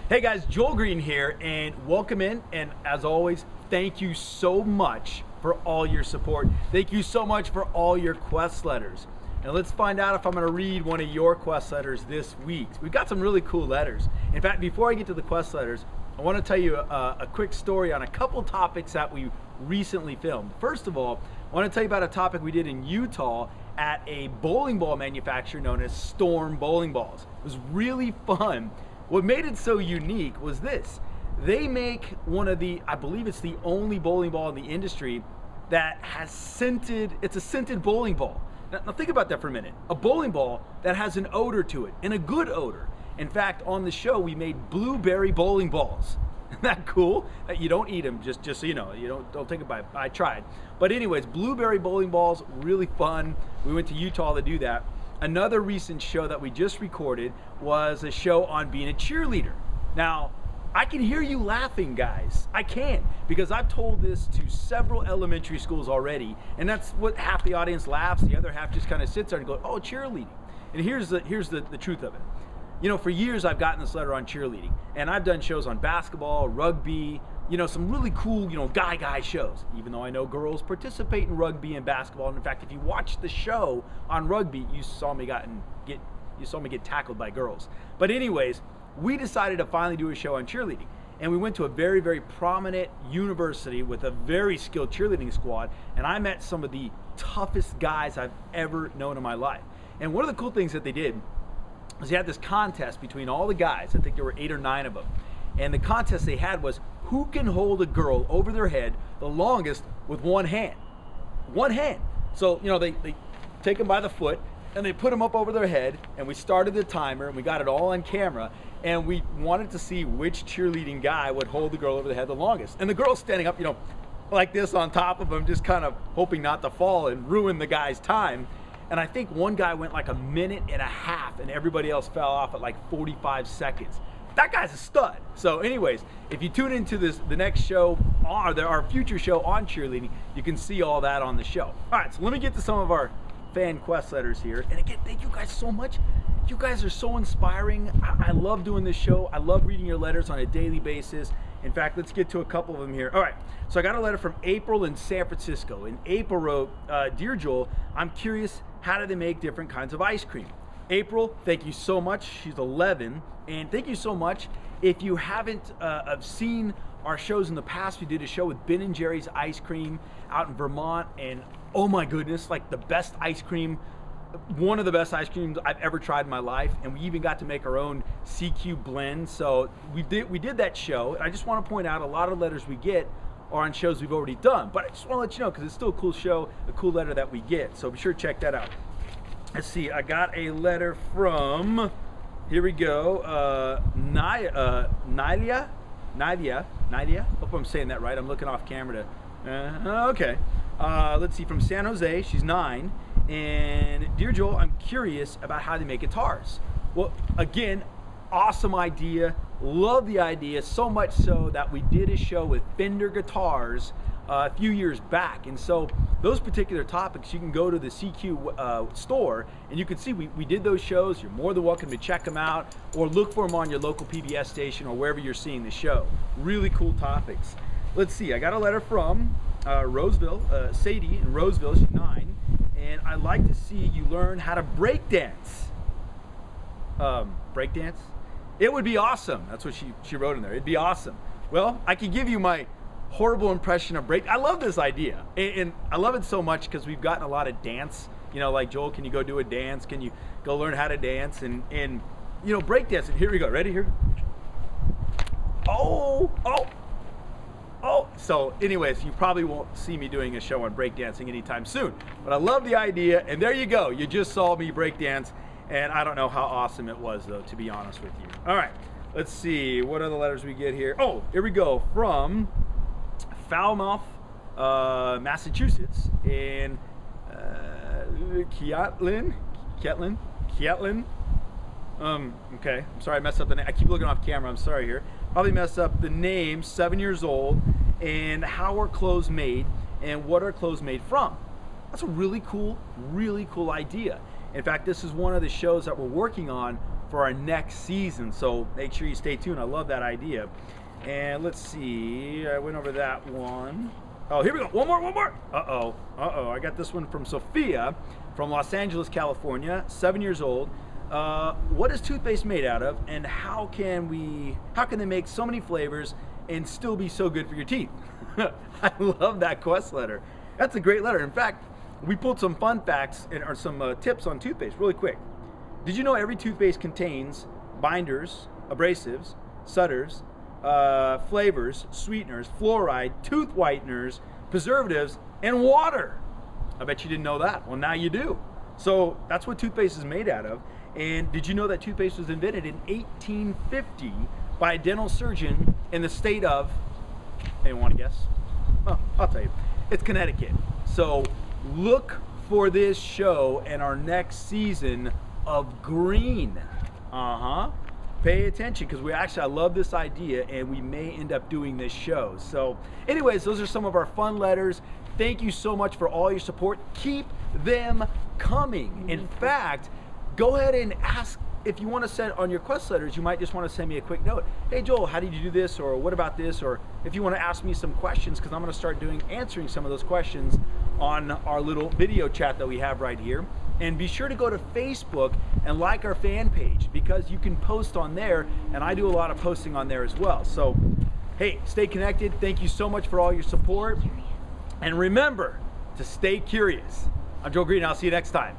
Hey guys, Joel Greene here, and welcome in. And as always, thank you so much for all your support. Thank you so much for all your quest letters. And let's find out if I'm going to read one of your quest letters this week. We've got some really cool letters. In fact, before I get to the quest letters, I want to tell you a quick story on a couple topics that we recently filmed. First of all, I want to tell you about a topic we did in Utah at a bowling ball manufacturer known as Storm Bowling Balls. It was really fun. What made it so unique was this. They make one of the, I believe it's the only bowling ball in the industry that has scented, it's a scented bowling ball. Now think about that for a minute. A bowling ball that has an odor to it, and a good odor. In fact, on the show, we made blueberry bowling balls. Isn't that cool? You don't eat them, just so you know. You don't take a bite. I tried. But anyways, blueberry bowling balls, really fun. We went to Utah to do that. Another recent show that we just recorded was a show on being a cheerleader. Now, I can hear you laughing, guys. I can, because I've told this to several elementary schools already, and that's what half the audience laughs, the other half just kind of sits there and goes, oh, cheerleading. And here's the truth of it. You know, for years I've gotten this letter on cheerleading, and I've done shows on basketball, rugby, you know, some really cool, you know, guy shows, even though I know girls participate in rugby and basketball. And in fact, if you watch the show on rugby, you saw me get tackled by girls. But anyways, we decided to finally do a show on cheerleading. And we went to a very, very prominent university with a very skilled cheerleading squad, and I met some of the toughest guys I've ever known in my life. And one of the cool things that they did was they had this contest between all the guys. I think there were 8 or 9 of them. And the contest they had was who can hold a girl over their head the longest with one hand. One hand. So, you know, they take them by the foot and they put them up over their head, and we started the timer and we got it all on camera, and we wanted to see which cheerleading guy would hold the girl over the head the longest. And the girl's standing up, you know, like this on top of him, just kind of hoping not to fall and ruin the guy's time. And I think one guy went like 1.5 minutes, and everybody else fell off at like 45 seconds. That guy's a stud. So anyways, if you tune into the next show, or our future show on cheerleading, you can see all that on the show. All right, so let me get to some of our fan quest letters here. And again, thank you guys so much. You guys are so inspiring. I love doing this show. I love reading your letters on a daily basis. In fact, let's get to a couple of them here. All right, so I got a letter from April in San Francisco. And April wrote, Dear Joel, I'm curious, how do they make different kinds of ice cream? April, thank you so much. She's 11, and thank you so much. If you haven't seen our shows in the past, we did a show with Ben & Jerry's ice cream out in Vermont, and oh my goodness, like the best ice cream, one of the best ice creams I've ever tried in my life. And we even got to make our own CQ blend. So we did that show. And I just want to point out, a lot of letters we get are on shows we've already done, but I just want to let you know, because it's still a cool show, a cool letter that we get. So be sure to check that out. Let's see, I got a letter from, here we go, Nadia, hope I'm saying that right. I'm looking off camera to, okay. Let's see, from San Jose, she's 9, and Dear Joel, I'm curious about how they make guitars. Well, again, awesome idea, love the idea, so much so that we did a show with Fender guitars a few years back. And so those particular topics, you can go to the CQ store and you can see we did those shows. You're more than welcome to check them out, or look for them on your local PBS station or wherever you're seeing the show. Really cool topics. Let's see, I got a letter from Roseville, Sadie in Roseville, she's 9, and I'd like to see you learn how to break dance. Break dance? It would be awesome. That's what she wrote in there. It'd be awesome. Well, I could give you my horrible impression of break. I love this idea, and I love it so much because we've gotten a lot of dance, you know, like, Joel, can you go do a dance? Can you go learn how to dance? And you know, break dancing. Here we go. Ready? Here. Oh. So anyways, you probably won't see me doing a show on breakdancing anytime soon, but I love the idea, and there you go. You just saw me breakdance, and I don't know how awesome it was, though, to be honest with you. All right, let's see what other letters we get here. Oh, here we go, from Falmouth, Massachusetts, and Keatlin. Okay, I'm sorry I messed up the name. I keep looking off camera, I'm sorry here. Probably messed up the name, 7 years old, and how are clothes made, and what are clothes made from? That's a really cool idea. In fact, this is one of the shows that we're working on for our next season. So make sure you stay tuned. I love that idea. And let's see, I went over that one. Oh, here we go. One more. Uh-oh. I got this one from Sophia from Los Angeles, California, 7 years old. What is toothpaste made out of, and how can they make so many flavors and still be so good for your teeth? I love that quest letter. That's a great letter. In fact, we pulled some fun facts or some tips on toothpaste really quick. Did you know every toothpaste contains binders, abrasives, sudders, flavors, sweeteners, fluoride, tooth whiteners, preservatives, and water? I bet you didn't know that. Well, now you do. So that's what toothpaste is made out of. And did you know that toothpaste was invented in 1850 by a dental surgeon in the state of, anyone want to guess? Well, I'll tell you. It's Connecticut. So look for this show and our next season of Greene. Pay attention, because I love this idea, and we may end up doing this show. So anyways, those are some of our fun letters. Thank you so much for all your support. Keep them coming. In fact, go ahead and ask, if you want to send on your quest letters, you might just want to send me a quick note. Hey Joel, how did you do this? Or what about this? Or if you want to ask me some questions, because I'm going to start answering some of those questions on our little video chat that we have right here. And be sure to go to Facebook and like our fan page, because you can post on there, and I do a lot of posting on there as well. So hey, stay connected. Thank you so much for all your support. And remember to stay curious. I'm Joel Greene. I'll see you next time.